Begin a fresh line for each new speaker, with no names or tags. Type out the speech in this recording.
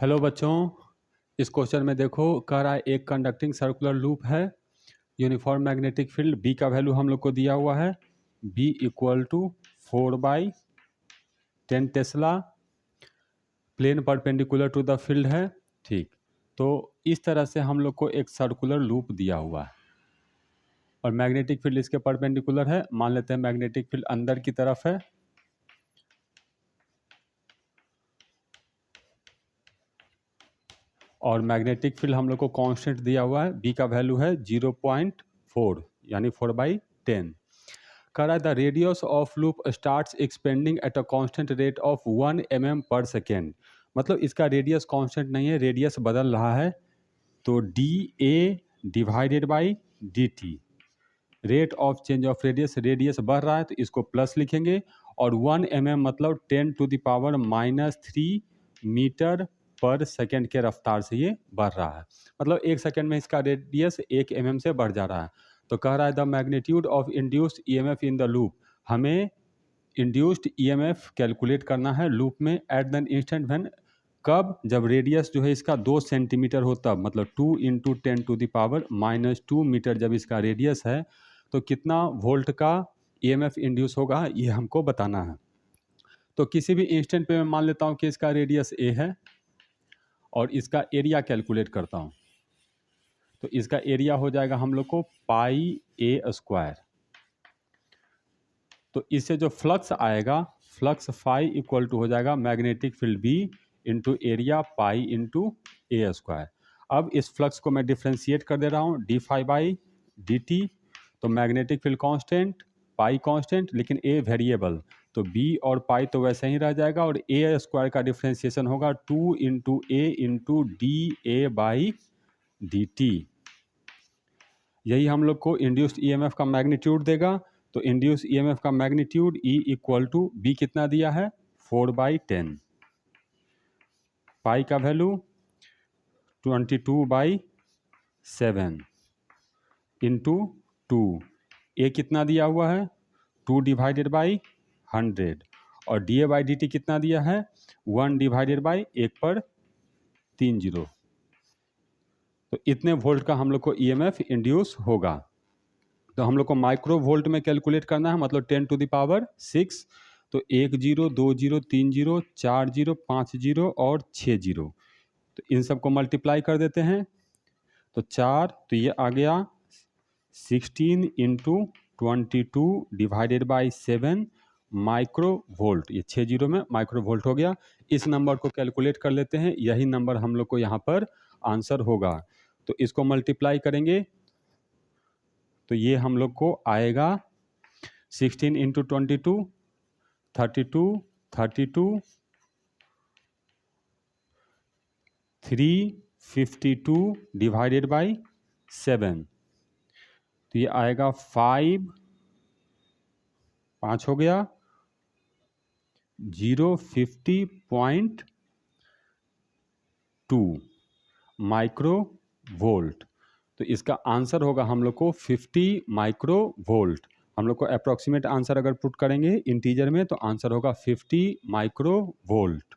Hello बच्चों, इस question में देखो कह रहा है एक कंडक्टिंग सर्कुलर लूप है, यूनिफॉर्म मैग्नेटिक फील्ड बी का वैल्यू हम लोग को दिया हुआ है B equal to 4/10 tesla, plane perpendicular to the field है। ठीक, तो इस तरह से हम लोग को एक सर्कुलर लूप दिया हुआ है और मैग्नेटिक फील्ड इसके परपेंडिकुलर है। मान लेते हैं मैग्नेटिक फील्ड अंदर की तरफ है और मैग्नेटिक फील्ड हम लोग को कांस्टेंट दिया हुआ है, बी का वैल्यू है 0.4 यानी 4/10। कह रहा है the radius of loop starts expanding at a constant rate of 1 mm पर सेकेंड। मतलब इसका रेडियस कांस्टेंट नहीं है, रेडियस बदल रहा है। तो D A divided by D T, rate of change of radius, radius बढ़ रहा है तो इसको प्लस लिखेंगे और 1 mm मतलब 10⁻³ मीटर पर सेकेंड के रफ्तार से ये बढ़ रहा है। मतलब एक सेकेंड में इसका रेडियस 1 mm से बढ़ जा रहा है। तो कह रहा है the magnitude of induced EMF in the loop, हमें इंड्यूस्ड ईएमएफ कैलकुलेट करना है लूप में एट द इंस्टेंट व्हेन, कब, जब रेडियस जो है इसका 2 सेंटीमीटर हो तब, मतलब 2 × 10⁻⁻² मीटर जब इसका रेडियस है तो कितना वोल्ट का ईएमएफ इंड्यूस होगा ये हमको बताना है। तो किसी भी इंस्टेंट पे मैं मान लेता हूँ कि इसका रेडियस ए है और इसका एरिया कैलकुलेट करता हूँ। तो इसका एरिया हो जाएगा हम लोग को πa²। तो इससे जो फ्लक्स आएगा, फ्लक्स फाई इक्वल टू हो जाएगा magnetic field B into area pi into a²। अब इस फ्लक्स को मैं डिफ्रेंशिएट कर दे रहा हूँ d∅dt। तो मैग्नेटिक फील्ड कांस्टेंट, पाई कांस्टेंट, लेकिन a वेरिएबल, तो b और पाई तो वैसे ही रह जाएगा और a² का डिफ्रेंशिएशन होगा 2 × a × dA/dt। यही हम लोग को इंड्यूस्ड ईएमएफ का मैग्नीट्यूड देगा। तो इंड्यूस ईएमएफ का magnitude E equal to B कितना दिया है 4/10, पाई का वैल्यू 22/7 इंटू 2, ए कितना दिया हुआ है 2/100 और dA/dt कितना दिया है 1/1/1/30। तो इतने वोल्ट का हम लोग को ईएमएफ इंड्यूस होगा। तो हम लोग को माइक्रो वोल्ट में कैलकुलेट करना है, मतलब 10⁶। तो 1 0 2 0 3 0 4 0 5 0 और 6 0, तो इन सब को मल्टीप्लाई कर देते हैं। तो 4, तो ये आ गया 16 × 22/7 माइक्रो वोल्ट। ये 6 0 में माइक्रो वोल्ट हो गया। इस नंबर को कैलकुलेट कर लेते हैं, यही नंबर हम लोग को यहाँ पर आंसर होगा। तो इसको मल्टीप्लाई करेंगे तो ये हम लोग को आएगा 16 × 22 32 32 352/7। तो ये आएगा 5 हो गया 050.2 माइक्रो वोल्ट। तो इसका आंसर होगा हम लोग को 50 माइक्रो वोल्ट। हम लोग को अप्रॉक्सीमेट आंसर अगर पुट करेंगे इंटीजर में तो आंसर होगा 50 माइक्रो वोल्ट।